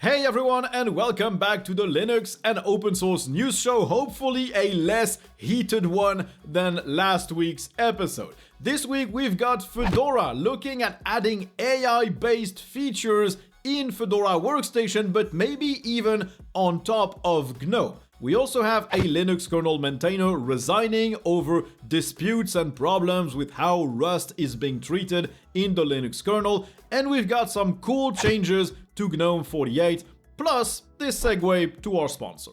Hey everyone, and welcome back to the Linux and open source news show, hopefully a less heated one than last week's episode. This week we've got Fedora looking at adding AI-based features in Fedora Workstation, but maybe even on top of GNOME. We also have a Linux kernel maintainer resigning over disputes and problems with how Rust is being treated in the Linux kernel, and we've got some cool changes to GNOME 48, plus this segue to our sponsor.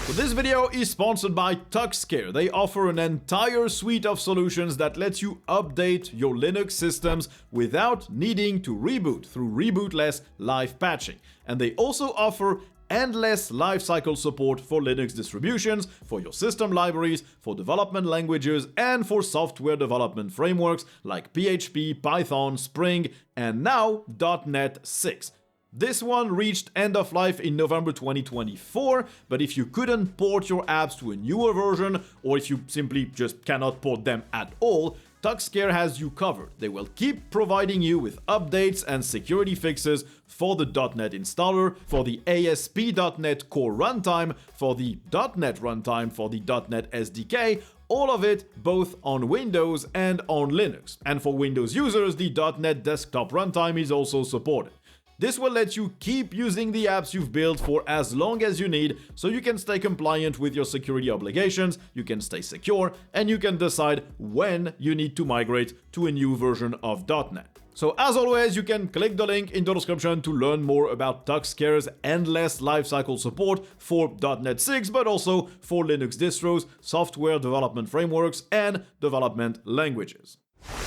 So this video is sponsored by TuxCare. They offer an entire suite of solutions that lets you update your Linux systems without needing to reboot through rebootless live patching. And they also offer endless lifecycle support for Linux distributions, for your system libraries, for development languages, and for software development frameworks like PHP, Python, Spring, and now .NET 6. This one reached end of life in November 2024, but if you couldn't port your apps to a newer version, or if you simply just cannot port them at all, TuxCare has you covered. They will keep providing you with updates and security fixes for the .NET installer, for the ASP.NET Core runtime, for the .NET runtime, for the .NET SDK, all of it both on Windows and on Linux. And for Windows users, the .NET Desktop runtime is also supported. This will let you keep using the apps you've built for as long as you need, so you can stay compliant with your security obligations, you can stay secure, and you can decide when you need to migrate to a new version of .NET. So as always, you can click the link in the description to learn more about TuxCare's endless lifecycle support for .NET 6, but also for Linux distros, software development frameworks, and development languages.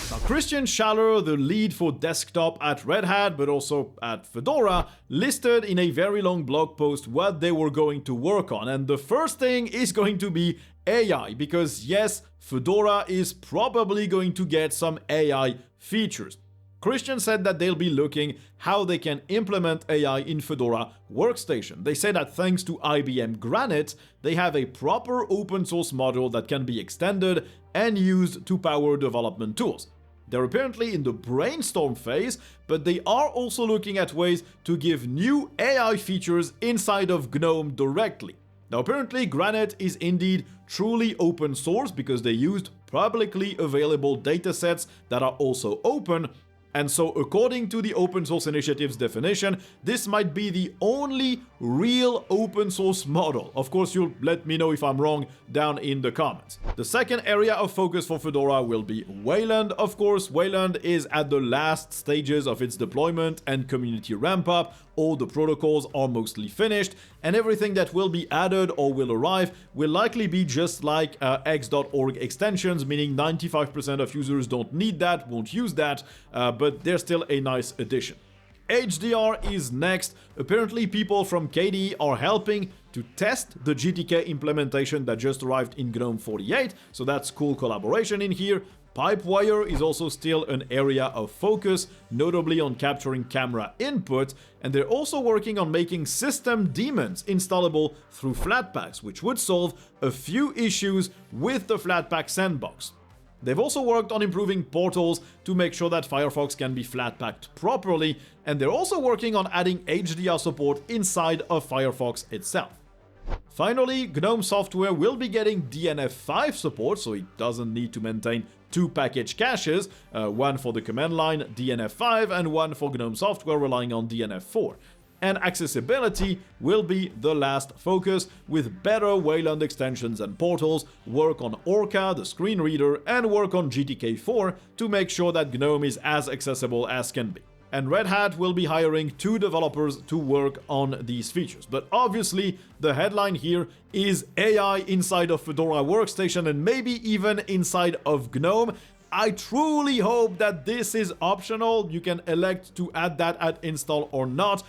Now, Christian Schaller, the lead for desktop at Red Hat, but also at Fedora, listed in a very long blog post what they were going to work on. And the first thing is going to be AI, because yes, Fedora is probably going to get some AI features. Christian said that they'll be looking how they can implement AI in Fedora Workstation. They say that thanks to IBM Granite, they have a proper open source module that can be extended and used to power development tools. They're apparently in the brainstorm phase, but they are also looking at ways to give new AI features inside of GNOME directly. Now apparently Granite is indeed truly open source because they used publicly available datasets that are also open. And so according to the open source initiative's definition, this might be the only real open source model. Of course, you'll let me know if I'm wrong down in the comments. The second area of focus for Fedora will be Wayland. Of course, Wayland is at the last stages of its deployment and community ramp up. All the protocols are mostly finished, and everything that will be added or will arrive will likely be just like x.org extensions, meaning 95% of users don't need that, won't use that, but they're still a nice addition. HDR is next. Apparently people from KDE are helping to test the GTK implementation that just arrived in GNOME 48, so that's cool collaboration in here. Pipewire is also still an area of focus, notably on capturing camera input, and they're also working on making system daemons installable through Flatpaks, which would solve a few issues with the Flatpak sandbox. They've also worked on improving portals to make sure that Firefox can be flat-packed properly, and they're also working on adding HDR support inside of Firefox itself. Finally, GNOME software will be getting DNF5 support, so it doesn't need to maintain two package caches, one for the command line DNF5 and one for GNOME software relying on DNF4. And accessibility will be the last focus, with better Wayland extensions and portals, work on Orca, the screen reader, and work on GTK4 to make sure that GNOME is as accessible as can be. And Red Hat will be hiring 2 developers to work on these features. But obviously, the headline here is AI inside of Fedora Workstation and maybe even inside of GNOME. I truly hope that this is optional. You can elect to add that at install or not.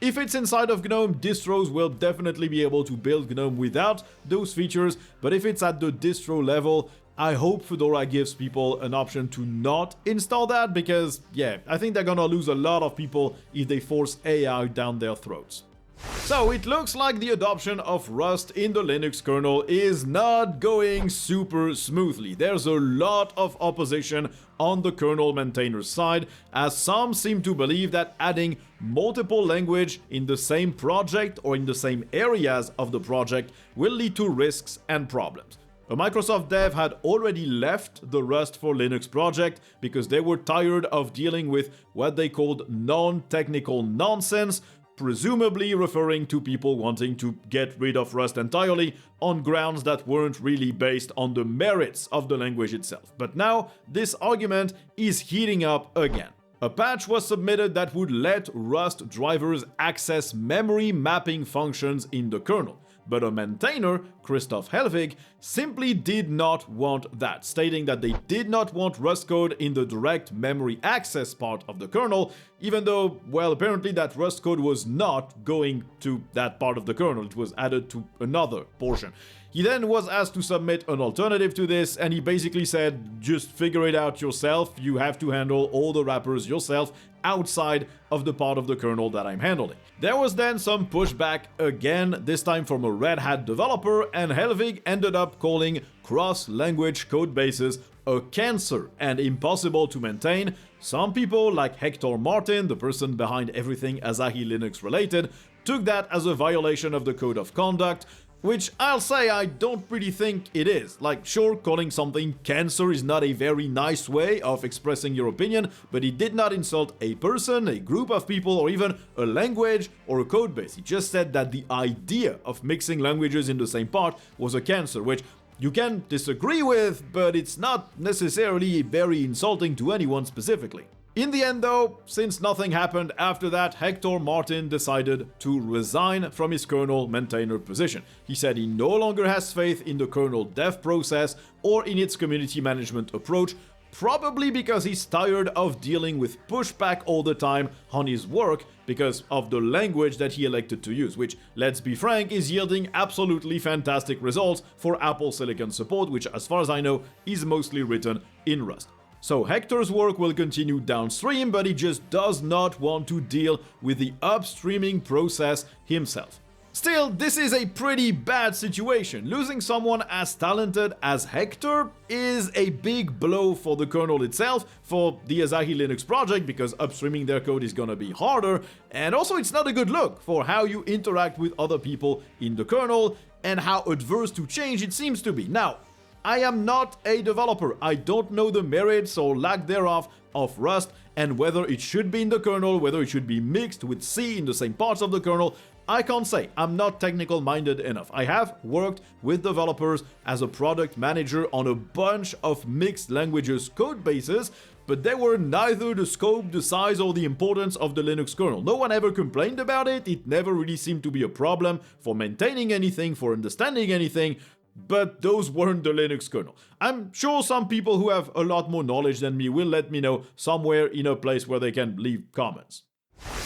If it's inside of GNOME, distros will definitely be able to build GNOME without those features, but if it's at the distro level, I hope Fedora gives people an option to not install that, because, yeah, I think they're gonna lose a lot of people if they force AI down their throats. So it looks like the adoption of Rust in the Linux kernel is not going super smoothly. There's a lot of opposition on the kernel maintainer's side, as some seem to believe that adding multiple language in the same project or in the same areas of the project will lead to risks and problems. A Microsoft dev had already left the Rust for Linux project because they were tired of dealing with what they called non-technical nonsense, presumably referring to people wanting to get rid of Rust entirely on grounds that weren't really based on the merits of the language itself. But now, this argument is heating up again. A patch was submitted that would let Rust drivers access memory mapping functions in the kernel. But a maintainer, Christoph Helvig, simply did not want that, stating that they did not want Rust code in the direct memory access part of the kernel, even though, well, apparently that Rust code was not going to that part of the kernel, it was added to another portion. He then was asked to submit an alternative to this, and he basically said, just figure it out yourself, you have to handle all the wrappers yourself outside of the part of the kernel that I'm handling. There was then some pushback again, this time from a Red Hat developer, and Helvig ended up calling cross-language codebases a cancer and impossible to maintain. Some people, like Hector Martin, the person behind everything Asahi Linux related, took that as a violation of the code of conduct, which I'll say I don't really think it is. Like, sure, calling something cancer is not a very nice way of expressing your opinion, but he did not insult a person, a group of people, or even a language or a codebase. He just said that the idea of mixing languages in the same part was a cancer, which you can disagree with, but it's not necessarily very insulting to anyone specifically. In the end though, since nothing happened after that, Hector Martin decided to resign from his kernel maintainer position. He said he no longer has faith in the kernel dev process or in its community management approach, probably because he's tired of dealing with pushback all the time on his work because of the language that he elected to use, which, let's be frank, is yielding absolutely fantastic results for Apple Silicon support, which, as far as I know, is mostly written in Rust. So Hector's work will continue downstream, but he just does not want to deal with the upstreaming process himself. Still, this is a pretty bad situation. Losing someone as talented as Hector is a big blow for the kernel itself, for the Asahi Linux project, because upstreaming their code is gonna be harder, and also it's not a good look for how you interact with other people in the kernel and how adverse to change it seems to be. Now, I am not a developer. I don't know the merits or lack thereof of Rust and whether it should be in the kernel, whether it should be mixed with C in the same parts of the kernel. I can't say. I'm not technical minded enough. I have worked with developers as a product manager on a bunch of mixed languages code bases, but they were neither the scope, the size, or the importance of the Linux kernel. No one ever complained about it. It never really seemed to be a problem for maintaining anything, for understanding anything. But those weren't the Linux kernel. I'm sure some people who have a lot more knowledge than me will let me know somewhere in a place where they can leave comments.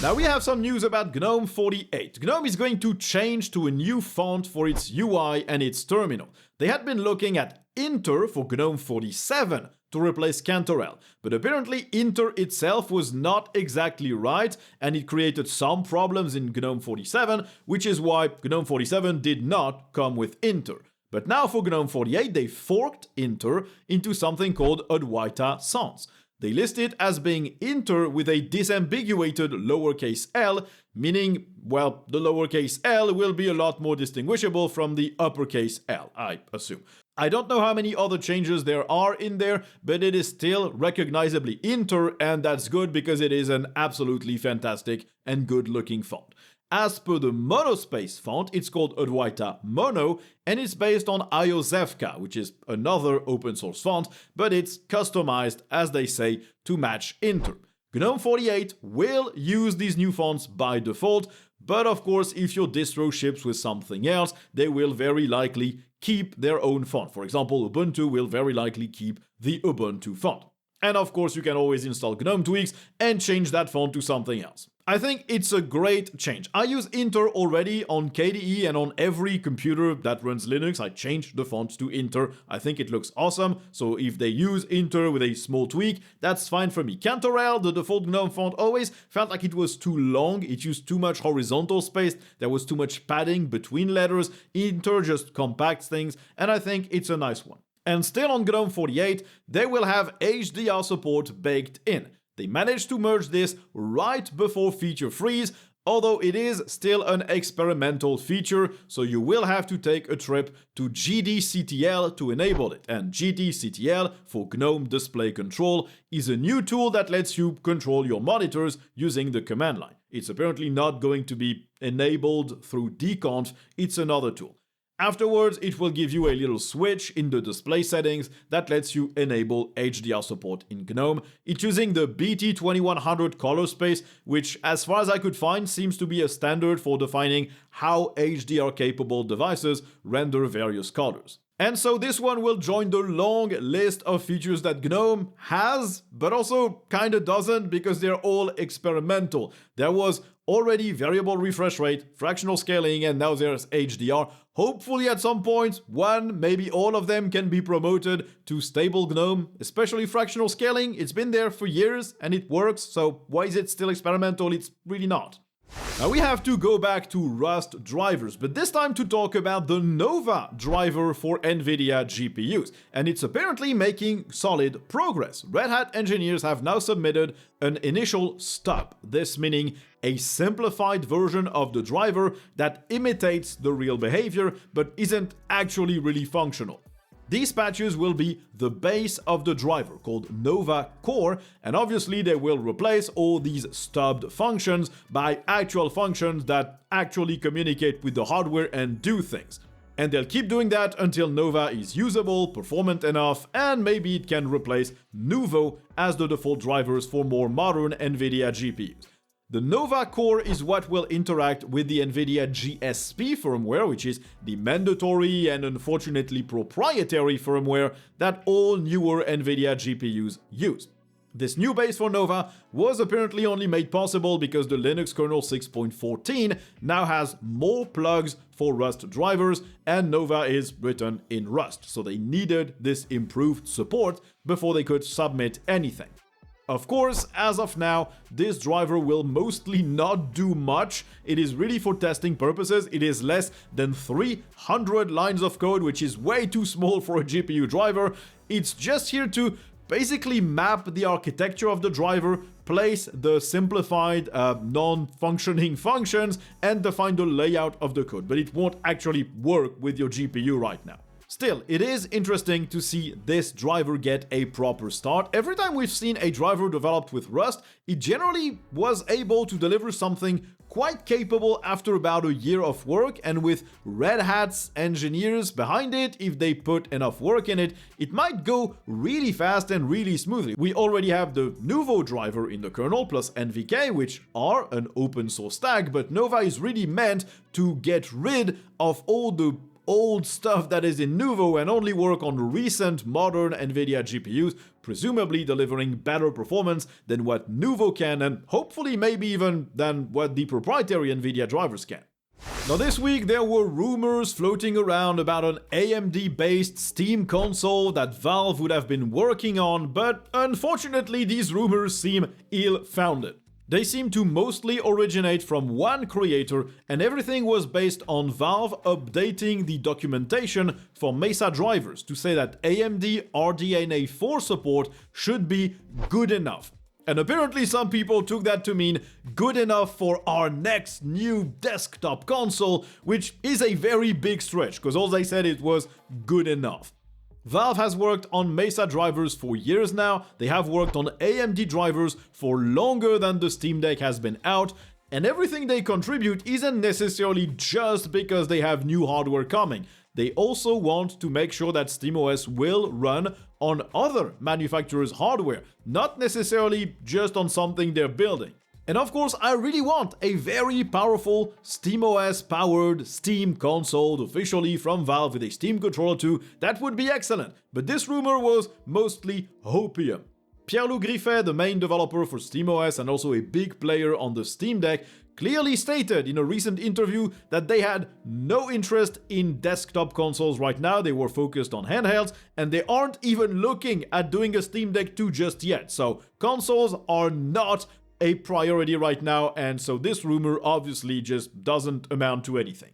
Now we have some news about GNOME 48. GNOME is going to change to a new font for its UI and its terminal. They had been looking at Inter for GNOME 47 to replace Cantorel, but apparently Inter itself was not exactly right, and it created some problems in GNOME 47, which is why GNOME 47 did not come with Inter. But now for GNOME 48, they forked Inter into something called Adwaita Sans. They list it as being Inter with a disambiguated lowercase l, meaning, well, the lowercase l will be a lot more distinguishable from the uppercase L, I assume. I don't know how many other changes there are in there, but it is still recognizably Inter, and that's good because it is an absolutely fantastic and good-looking font. As per the monospace font, it's called Adwaita Mono, and it's based on Iosefka, which is another open source font, but it's customized, as they say, to match Inter. GNOME 48 will use these new fonts by default, but of course, if your distro ships with something else, they will very likely keep their own font. For example, Ubuntu will very likely keep the Ubuntu font. And of course, you can always install GNOME Tweaks and change that font to something else. I think it's a great change. I use Inter already on KDE and on every computer that runs Linux. I changed the font to Inter. I think it looks awesome. So if they use Inter with a small tweak, that's fine for me. Cantorel, the default GNOME font, always felt like it was too long. It used too much horizontal space. There was too much padding between letters. Inter just compacts things, and I think it's a nice one. And still on GNOME 48, they will have HDR support baked in. They managed to merge this right before feature freeze, although it is still an experimental feature, so you will have to take a trip to GDCTL to enable it. And GDCTL, for GNOME Display Control, is a new tool that lets you control your monitors using the command line. It's apparently not going to be enabled through dconf, it's another tool. Afterwards, it will give you a little switch in the display settings that lets you enable HDR support in GNOME. It's using the BT2100 color space, which, as far as I could find, seems to be a standard for defining how HDR-capable devices render various colors. And so this one will join the long list of features that GNOME has, but also kinda doesn't because they're all experimental. There was already variable refresh rate, fractional scaling, and now there's HDR. Hopefully at some point, one, maybe all of them can be promoted to stable GNOME, especially fractional scaling. It's been there for years and it works, so why is it still experimental? It's really not. Now we have to go back to Rust drivers, but this time to talk about the Nova driver for Nvidia GPUs, and it's apparently making solid progress. Red Hat engineers have now submitted an initial stub, this meaning a simplified version of the driver that imitates the real behavior but isn't actually really functional. These patches will be the base of the driver, called Nova Core, and obviously they will replace all these stubbed functions by actual functions that actually communicate with the hardware and do things. And they'll keep doing that until Nova is usable, performant enough, and maybe it can replace Nuvo as the default drivers for more modern Nvidia GPUs. The Nova Core is what will interact with the Nvidia GSP firmware, which is the mandatory and unfortunately proprietary firmware that all newer Nvidia GPUs use. This new base for Nova was apparently only made possible because the Linux kernel 6.14 now has more plugs for Rust drivers, and Nova is written in Rust, so they needed this improved support before they could submit anything. Of course, as of now, this driver will mostly not do much. It is really for testing purposes. It is less than 300 lines of code, which is way too small for a GPU driver. It's just here to basically map the architecture of the driver, place the simplified non-functioning functions, and define the layout of the code. But it won't actually work with your GPU right now. Still, it is interesting to see this driver get a proper start. Every time we've seen a driver developed with Rust, it generally was able to deliver something quite capable after about a year of work, and with Red Hat's engineers behind it, if they put enough work in it, it might go really fast and really smoothly. We already have the Nuvo driver in the kernel plus NVK, which are an open source stack, but Nova is really meant to get rid of all the old stuff that is in Nuvo and only work on recent modern Nvidia GPUs, presumably delivering better performance than what Nuvo can, and hopefully maybe even than what the proprietary Nvidia drivers can. Now this week there were rumors floating around about an AMD-based Steam console that Valve would have been working on, but unfortunately these rumors seem ill-founded. They seem to mostly originate from one creator, and everything was based on Valve updating the documentation for Mesa drivers to say that AMD RDNA 4 support should be good enough. And apparently some people took that to mean good enough for our next new desktop console, which is a very big stretch, because all they said it was good enough. Valve has worked on Mesa drivers for years now, they have worked on AMD drivers for longer than the Steam Deck has been out, and everything they contribute isn't necessarily just because they have new hardware coming. They also want to make sure that SteamOS will run on other manufacturers' hardware, not necessarily just on something they're building. And of course, I really want a very powerful SteamOS-powered Steam console officially from Valve with a Steam controller too. That would be excellent. But this rumor was mostly hopium. Pierre-Loup Griffet, the main developer for SteamOS and also a big player on the Steam Deck, clearly stated in a recent interview that they had no interest in desktop consoles right now. They were focused on handhelds, and they aren't even looking at doing a Steam Deck 2 just yet. So consoles are not a priority right now, and so this rumor obviously just doesn't amount to anything.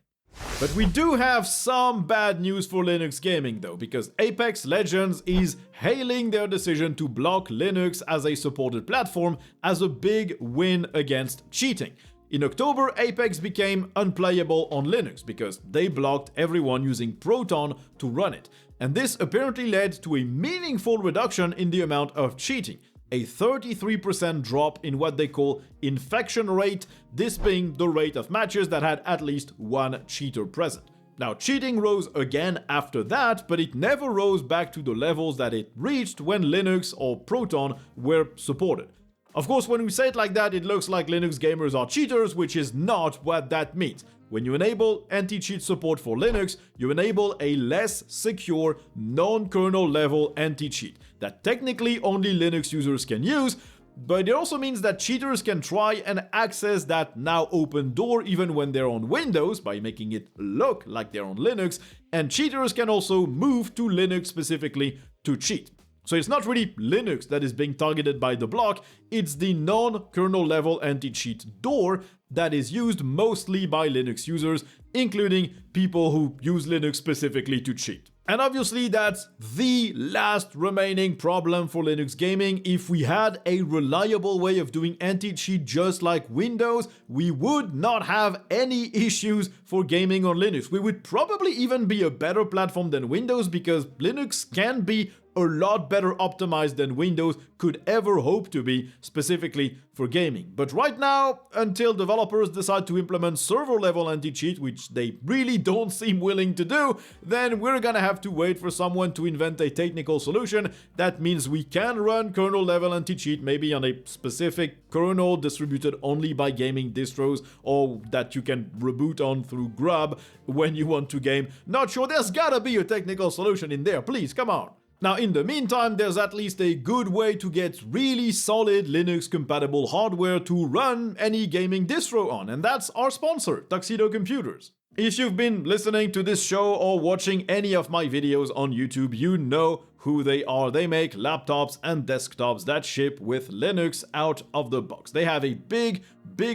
But we do have some bad news for Linux gaming though, because Apex Legends is hailing their decision to block Linux as a supported platform as a big win against cheating. In October, Apex became unplayable on Linux because they blocked everyone using Proton to run it. And this apparently led to a meaningful reduction in the amount of cheating. A 33% drop in what they call infection rate, this being the rate of matches that had at least one cheater present. Now, cheating rose again after that, but it never rose back to the levels that it reached when Linux or Proton were supported. Of course, when we say it like that, it looks like Linux gamers are cheaters, which is not what that means. When you enable anti-cheat support for Linux, you enable a less secure, non-kernel level anti-cheat that technically only Linux users can use, but it also means that cheaters can try and access that now open door even when they're on Windows by making it look like they're on Linux, and cheaters can also move to Linux specifically to cheat. So it's not really Linux that is being targeted by the block, it's the non-kernel level anti-cheat door that is used mostly by Linux users, including people who use Linux specifically to cheat. And obviously that's the last remaining problem for Linux gaming. If we had a reliable way of doing anti-cheat just like Windows, we would not have any issues for gaming on Linux. We would probably even be a better platform than Windows because Linux can be a lot better optimized than Windows could ever hope to be, specifically for gaming. But right now, until developers decide to implement server-level anti-cheat, which they really don't seem willing to do, then we're gonna have to wait for someone to invent a technical solution that means we can run kernel-level anti-cheat maybe on a specific kernel distributed only by gaming distros, or that you can reboot on through Grub when you want to game. Not sure, there's gotta be a technical solution in there, please, come on. Now, in the meantime, there's at least a good way to get really solid Linux-compatible hardware to run any gaming distro on, and that's our sponsor, Tuxedo Computers. If you've been listening to this show or watching any of my videos on YouTube, you know who they are. They make laptops and desktops that ship with Linux out of the box. They have a big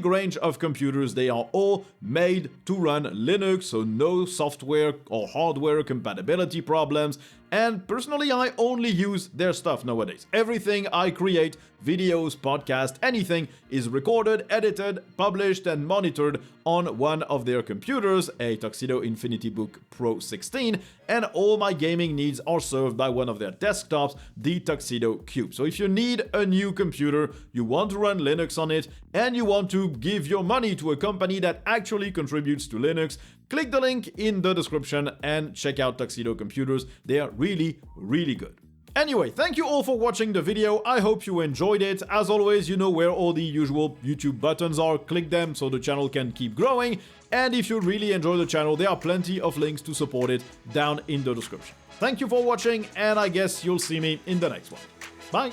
range of computers. They are all made to run Linux, so no software or hardware compatibility problems. And personally, I only use their stuff nowadays. Everything I create, videos, podcasts, anything, is recorded, edited, published, and monitored on one of their computers, a Tuxedo InfinityBook Pro 16, and all my gaming needs are served by one of their desktops, the Tuxedo Cube. So if you need a new computer, you want to run Linux on it, and you want to give your money to a company that actually contributes to Linux, click the link in the description and check out Tuxedo Computers. They are really good. Anyway, thank you all for watching the video. I hope you enjoyed it. As always, you know where all the usual YouTube buttons are. Click them so the channel can keep growing. And if you really enjoy the channel, there are plenty of links to support it down in the description. Thank you for watching, and I guess you'll see me in the next one. Bye!